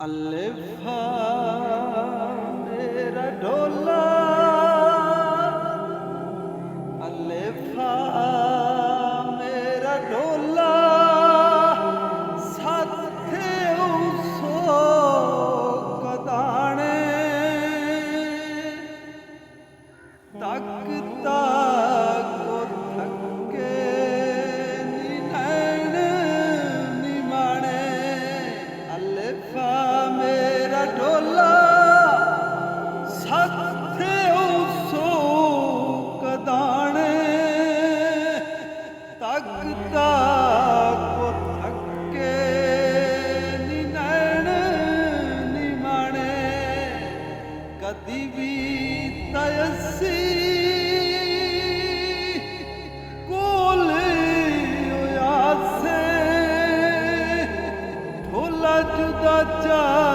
अलिफा मेरा ढोला, अलिफा मेरा ढोला, साथे उसो कदाने तकता को थके नी नैन नी माने। अलिफा मेरा ढोला साथे उसो कदाने तकता को थके नी नैन नी माने। कदी भी तयसी जुदा चा